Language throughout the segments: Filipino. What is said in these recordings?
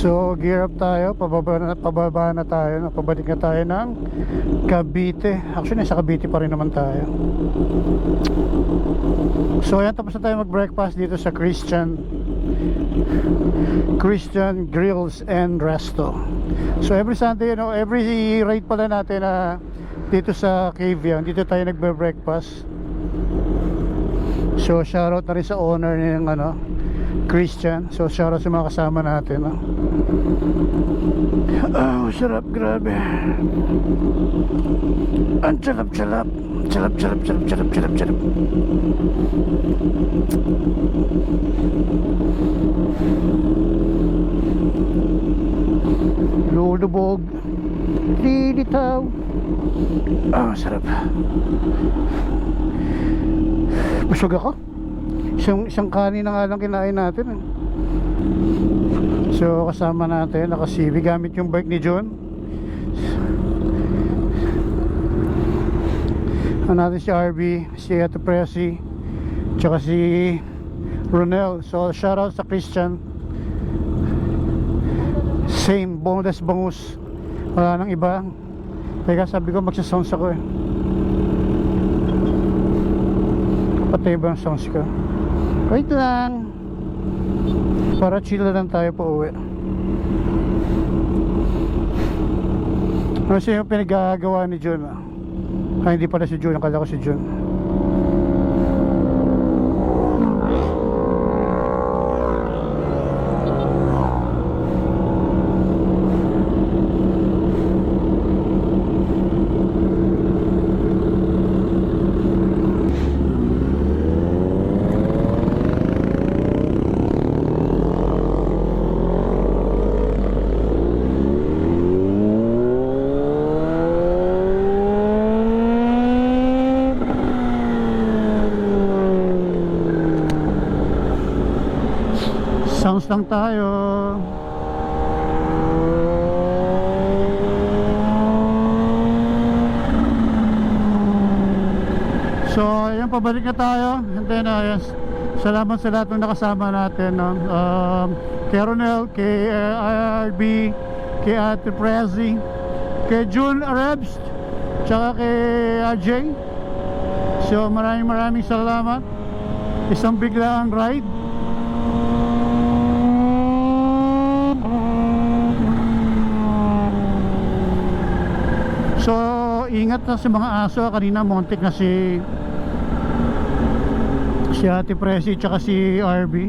So gear up tayo, pababa na tayo, pabalik na tayo ng Cavite. Actually nasa Cavite pa rin naman tayo. So ayan, tapos na tayo mag breakfast dito sa Christian Grills and Resto. So every Sunday, every ride pala natin na dito sa Cavian, dito tayo nagbe breakfast. So shoutout na rin sa owner ng Christian. So shoutout sa mga kasama natin, Oh, sarap, grabe. Ang sarap. Sarap. Lulubog, lilitaw. Oh, sarap. Busog ako. Isang kanin na nga lang kinain natin. So kasama natin, naka-CV gamit yung bike ni John. Natin si RB, si Ate Presi, tsaka si Ronel. So shoutout sa Christian. Same, boneless bangus. Wala nang iba. Teka, sabi ko magsasounds ako Patay ba ang sounds ko? Wait lang, para chill lang tayo pa uwi. Ano siya yung pinagagawa ni John? Hindi pala si John, akala ko si John. Sounds lang tayo. So ayan, pabalik na tayo. And then yes, salamat sa lahat ng nakasama natin, kay Ronel, kay RB, kay Ate Prezi, kay June Arebs, tsaka kay AJ. So maraming salamat. Isang biglaang ride. So ingat na sa mga aso. Kanina montik na si Ate Presi tsaka si RB.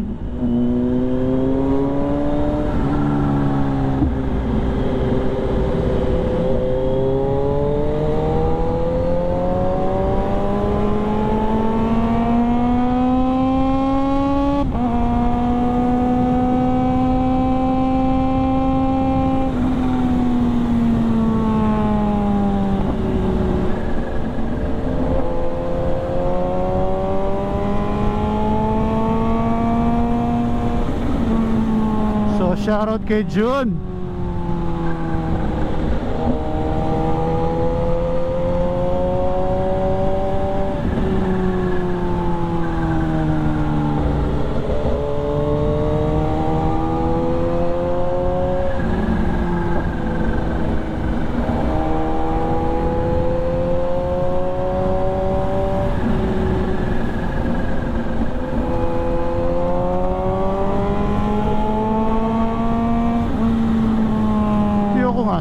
Shoutout kay June.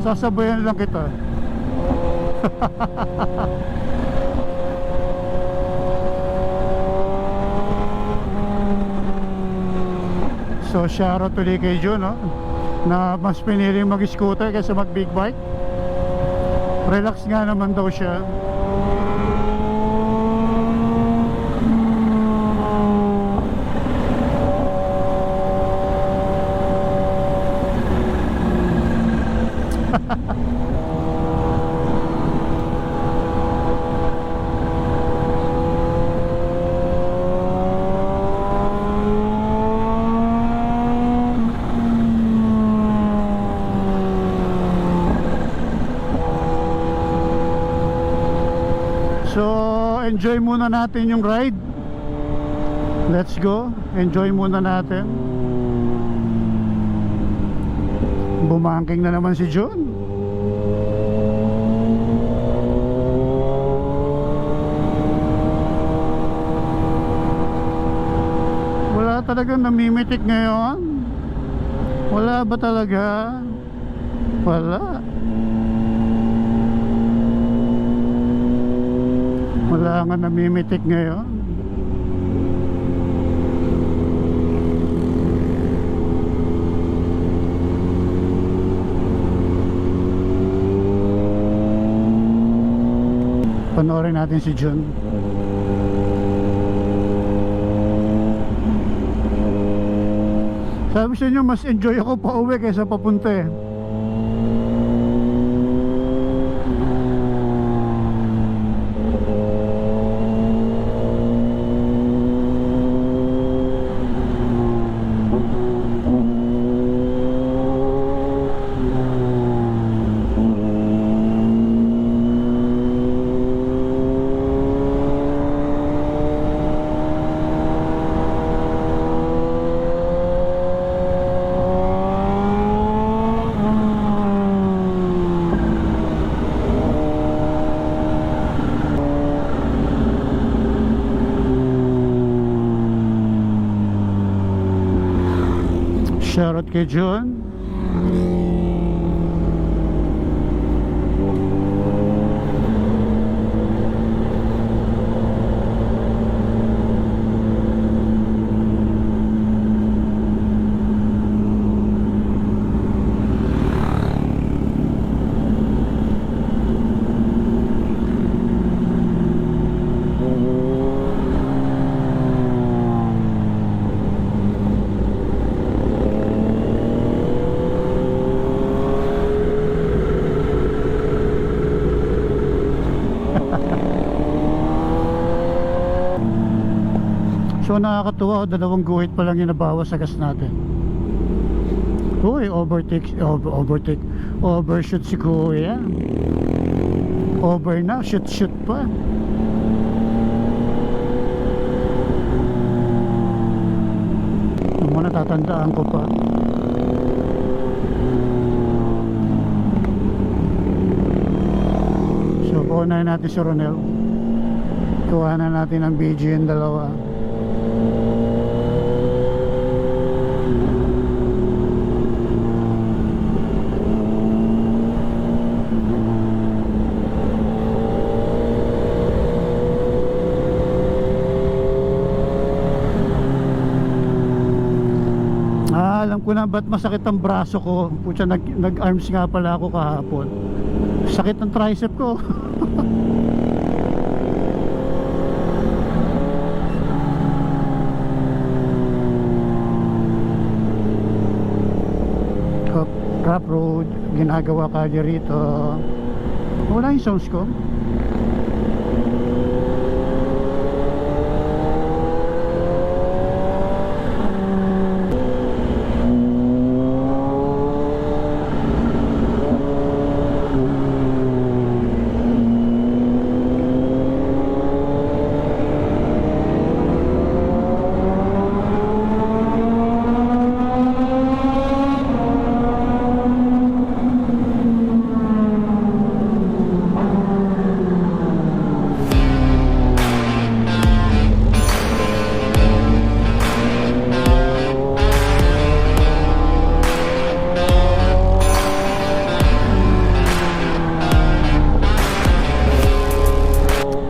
Sasabayan lang kita. So shoutout tuloy kay John, na mas piniling mag-scooter kaysa mag-big bike. Relax nga naman daw siya. So enjoy muna natin yung ride. Let's go, enjoy muna natin. Bumangking na naman si John. Wala talagang namimitik ngayon. Wala ba talaga? Wala. Wala nga namimitik ngayon. Panoorin natin si John. Sabi sa inyo, mas enjoy ako pa uwi kaysa papunta eh. Shoutout kay John. So nakakatuwa, dalawang guhit pa lang yung nabawas sa gas natin. Uy, overshoot si Kuya. Over na, shoot pa. Yung mga natatandaan ko pa. So kuhanan natin si Ronel. Kuhanan natin ang BG yung dalawa. Alam ko na ba't masakit ang braso ko. Pucha, nag-arms nga pala ako kahapon. Sakit ang tricep ko. Rough road, ginagawa kalye rito. Wala yung sounds ko.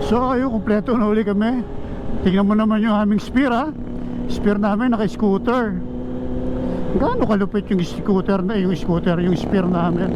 So ayun, kompleto na uli kami. Tingnan mo naman yung aming spear ha. Spear namin naka-scooter. Gaano kalupit yung scooter na yung spear namin.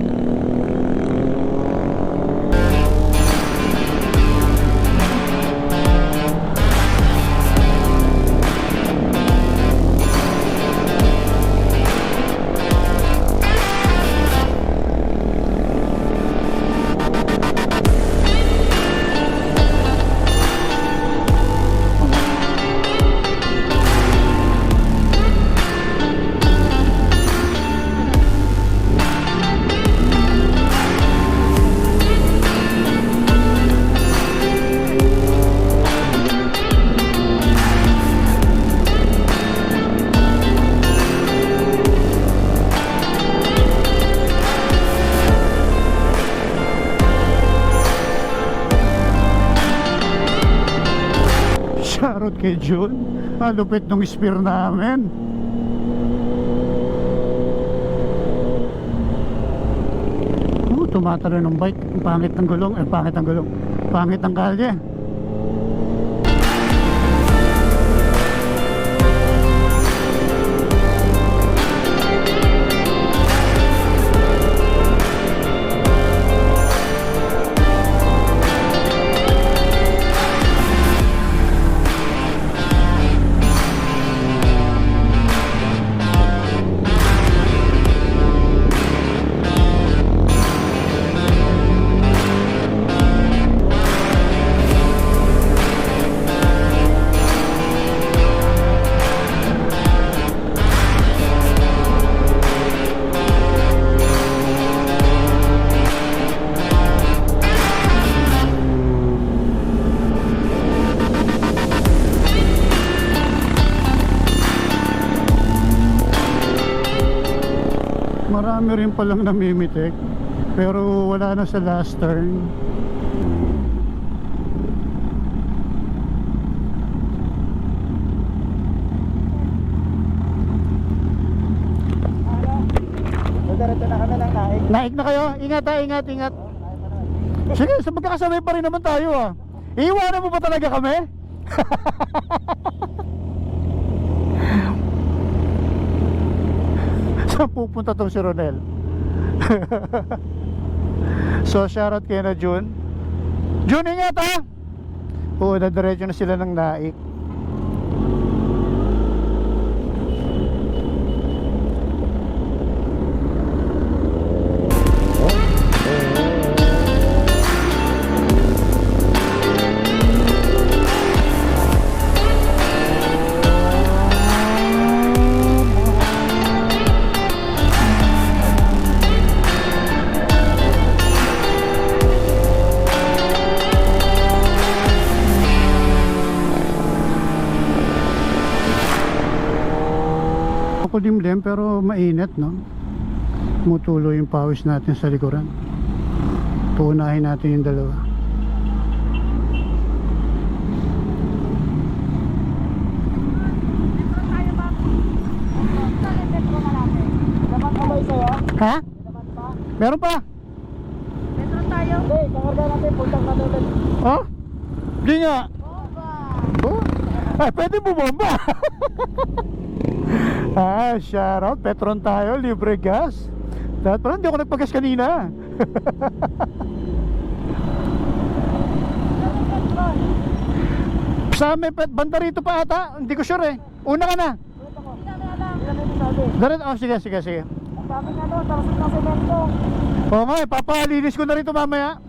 shoutout kay June. Lupit nung spear namin. Tumatalo ng bike. Ang pangit ng gulong. Pangit ng gulong. Pangit ng kalye. Marami rin palang namimitik, pero wala na sa last turn. Diretso na kami ng naik. Naik na kayo? Ingat ha, ingat, ingat. Sige, sa magkakasabay pa rin naman tayo ah. Iiwanan mo ba talaga kami? Saan pupunta tong si Ronel? So shoutout kay na June. June, ingat ha. Oo, nadiretso na sila ng naik. Kulimlim pero mainit, no? Mutulo yung pawis natin sa likuran. Puunahin natin yung dalawa. Dapat pa ba sa'yo? Ha? Dapat pa? Meron pa? Metro tayo. Hindi, kakarga natin. Puntang natin ulit. Oh? Di nga. Bomba! Oh? Ay, pwede bumomba. Shoutout, Petron tayo, libre gas. Dahil parang hindi ako nagpagas kanina. Sa may banda rito pa ata. Hindi ko sure eh. Una ka na. Darit, oh sige, sige, sige. Ang dami nga doon, tapos ng semento. Oo nga eh, papalinis ko na rito mamaya.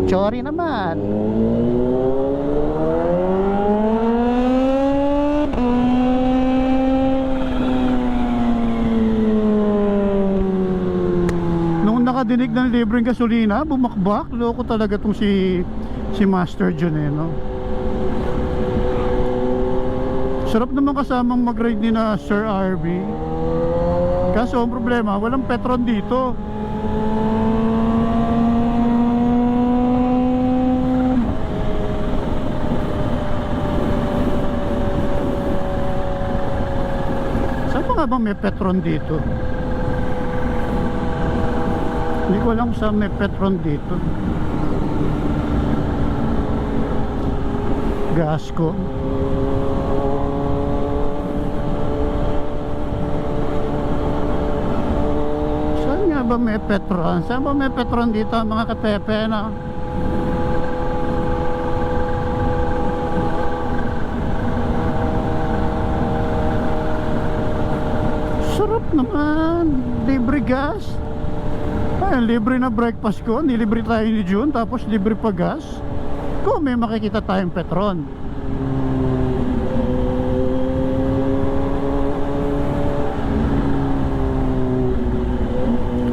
Sorry naman. Nung nakadinig ng libreng gasolina, bumakbak. Loko talaga tong si Master John eh, no? Sarap naman kasamang mag-ride ni na Sir RB. Kaso ang problema, walang Petron dito. Saan pa nga ba may Petron dito? Hindi ko alam saan may Petron dito. Gasco. Saan nga ba may Petron? Saan ba may Petron dito mga kapepe, no? Sarap naman. Libre gas. Ay, libre na breakfast ko. Nilibre tayo ni June. Tapos libre pa gas. Kung may makikita tayong Petron.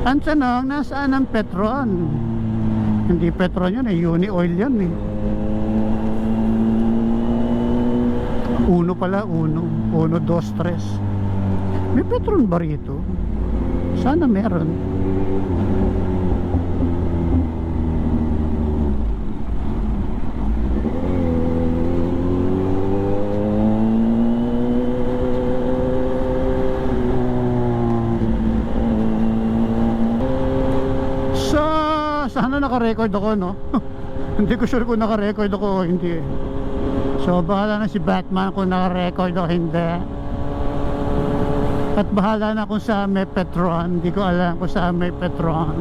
Ang tanong, nasaan ang Petron? Hindi Petron yun eh, Uni Oil yan eh. Uno pala, uno. 1, 2, 3. May Petron ba rito? Sana meron. Sana naka-record ako, no? Hindi ko sure kung naka-record ako o hindi. So bahala na si Batman kung naka-record o hindi. At bahala na kung saan may Petron. Hindi ko alam kung saan may Petron.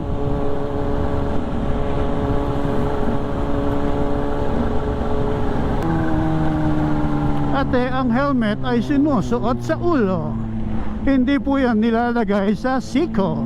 Ate, ang helmet ay sinusuot sa ulo. Hindi po yan nilalagay sa siko.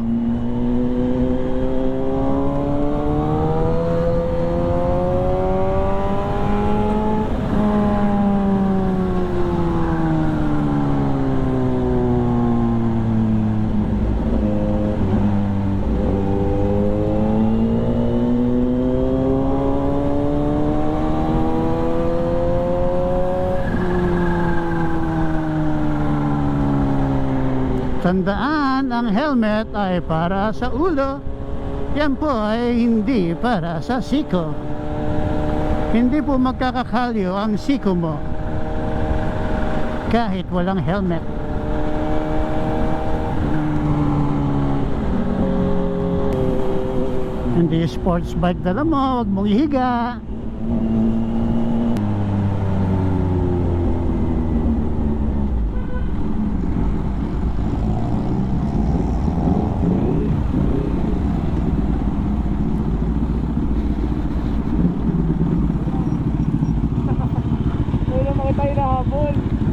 Tandaan, ang helmet ay para sa ulo. Yan po ay hindi para sa siko. Hindi po magkakakalyo ang siko mo kahit walang helmet. Hindi sports bike dala mo, huwag mong ihiga.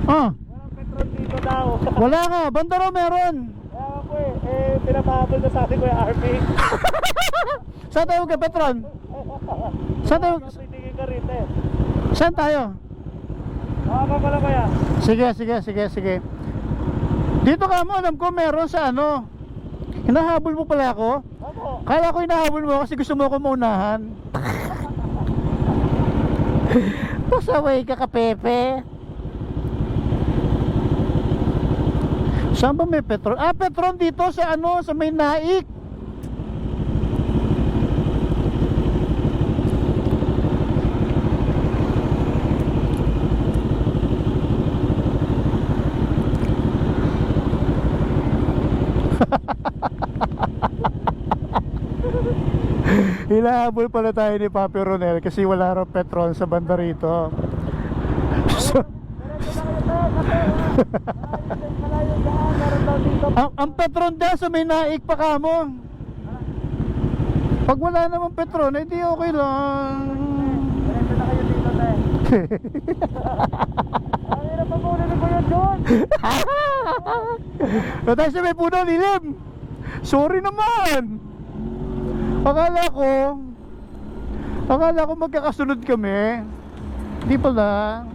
Oh, Walang Petron dito daw. wala nga, bandaro meron. Kaya po pinapahabol na sa akin ko yung RP. Saan tayo ka, Petron? Saan tayo? Titigil ka rin Saan tayo? Makaka pala kaya? Sige. Dito ka mo, alam ko meron sa ano. Hinahabol mo pala ako? Opo. Kala ko hinahabol mo kasi gusto mo ako maunahan. Pasaway ka ka, Pepe. Saan ba may Petron? Ah, Petron dito sa ano, sa may Naik. Hinahabol pala tayo ni Papi Ronel kasi wala raw Petron sa banda rito. So, ang Petron dyan sa may Naik pa ka mo. Pag wala namang Petron, eh di okay lang. Diretso na kayo dito Ang hirap pa muna ni Kuya John. Natay sa may puno, lilim. Sorry naman. Akala ko magkakasunod kami. Di pala.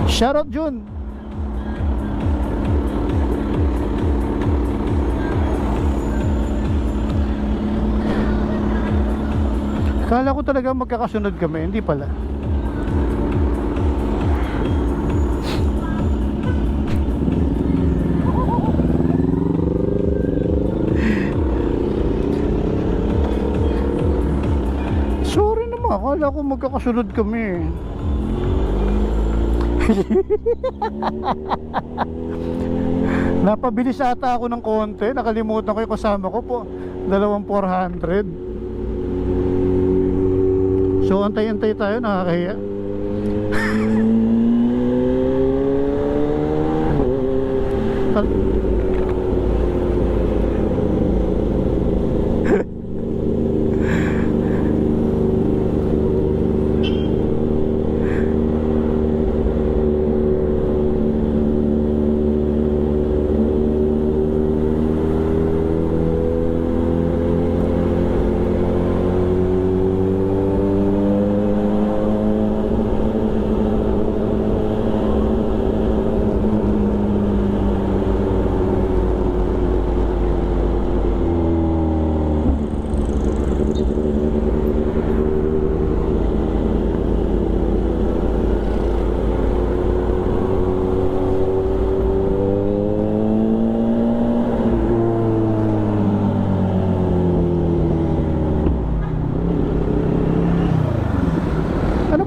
Shoutout Jun. Akala ko talaga magkakasunod kami. Hindi pala. Sorry naman. Akala ko magkakasunod kami. Napabilis ata ako ng konti. Nakalimutan ko yung kasama ko po. 2,400. So antay-antay tayo, nakakahiya.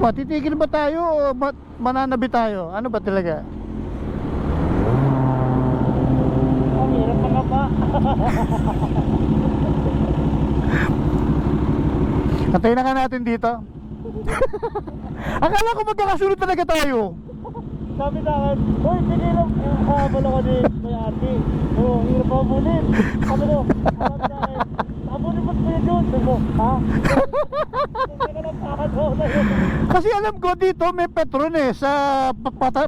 Ano ba, titigil ba tayo o mananabi tayo? Ano ba talaga? Ang hirap mga pa. Antayin na nga natin dito. Akala ko magkakasunod talaga tayo. Sabi sa akin, uy, sige lang. Habal ako din kay ate. Oo, hirap pa abulin. Sabi ko, sabi sa akin, abulin mo sa'yo dun. Sabi ko, ha? Sabi ka lang pakadol. Kasi alam ko dito may Petron eh sa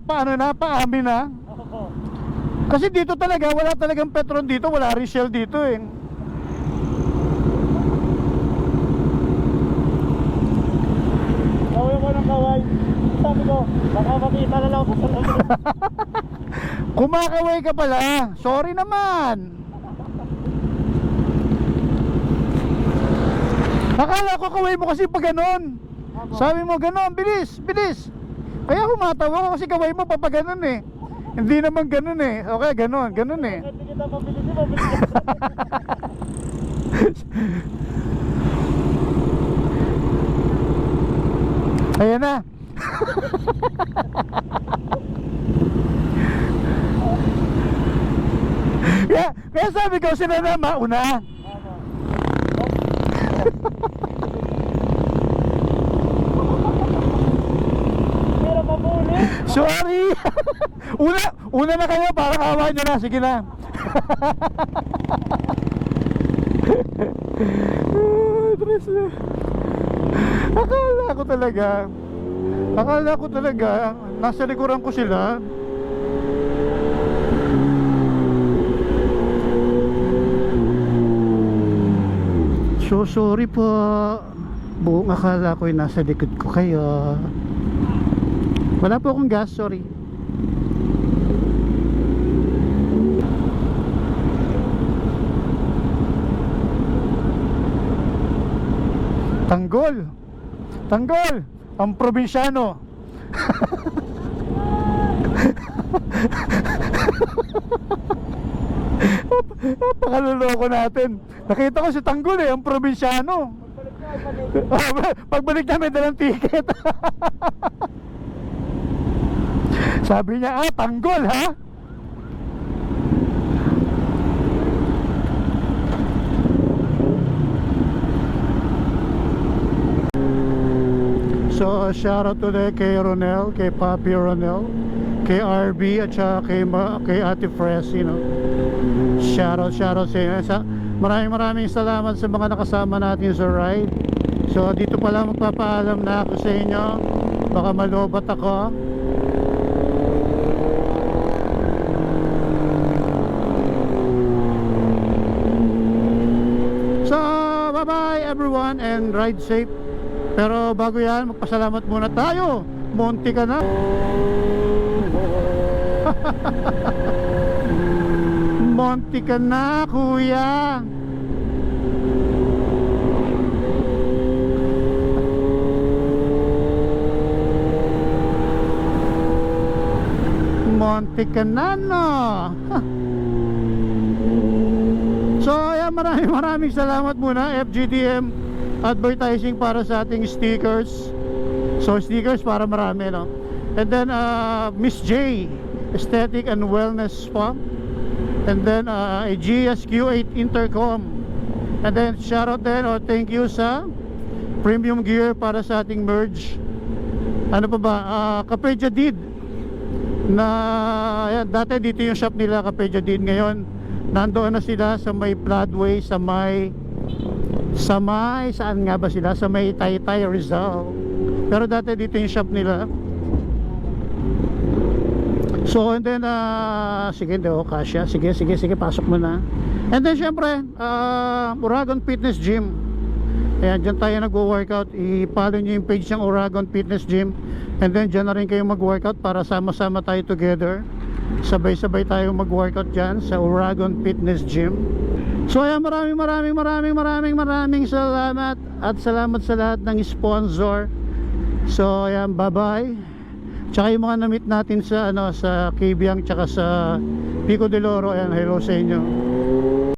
paano na, paamin na. Oo. Kasi dito talaga wala talagang Petron dito, wala rin Shell dito eh. Kaway ko ng kaway. Sabi ko, baka makita na lang ako sa lamin. Kumakaway ka pala. Sorry naman. Akala ko kaway mo kasi pag ganon. Sabi mo ganon, bilis, bilis. Kaya humatawa ko kasi kaway mo pa ganon eh. Hindi naman ganon eh. Okay, ganon, ganon eh. Hindi kita mabilis eh, mabilis ka. Ayan na. Kaya sabi ko sila na mauna. Hirap abulin. Sorry. Una na kayo para kawa nyo na. Sige na. Tres na. Akala ko talaga nasa likuran ko sila. So sorry po. Buong akala ko nasa likod ko kayo. Wala po akong gas, sorry. Tanggol. Tanggol. Ang probinsyano. Pakaluloko natin. Nakita ko si Tanggol eh, ang probinsyano. Pagbalik namin dalang ticket. Sabi niya, Tanggol ha? So shout out today kay Ronel, kay Papi Ronel, kay RB at saka kay Ate Fresi, no? Shout out sa inyo. Maraming salamat sa mga nakasama natin sa ride. So dito pala magpapaalam na ako sa inyo. Baka malobat ako. So bye bye everyone and ride safe. Pero bago yan, magpasalamat muna tayo. Monty ka na. Monty ka na, kuya. Monty ka na, no? So, ayan, maraming salamat muna, FGTM Advertising para sa ating stickers. So stickers para marami, no? And then Miss J Aesthetic and Wellness Spa. And then a GSQ8 Intercom. And then shout out din or thank you sa Premium Gear para sa ating merge. Ano pa ba? Cafe Jadid na ayan, dati dito yung shop nila, Cafe Jadid. Ngayon nandoon na sila sa may Floodway, sa may saan nga ba sila? Sa may Taytay, Rizal. Pero dati dito yung shop nila. So and then sige daw, Kasya. Sige, pasok mo na. And then syempre Uragon Fitness Gym. Ayan, dyan tayo nagwo-workout. I-follow nyo yung page ng Uragon Fitness Gym. And then dyan na rin kayo mag-workout para sama-sama tayo together. Sabay-sabay tayo mag-workout dyan sa Uragon Fitness Gym. So ayan, maraming salamat. At salamat sa lahat ng sponsor. So ayan, bye-bye. Tsaka yung mga na-meet natin sa sa Kibyang tsaka sa Pico de Loro. Ayan, hello sa inyo.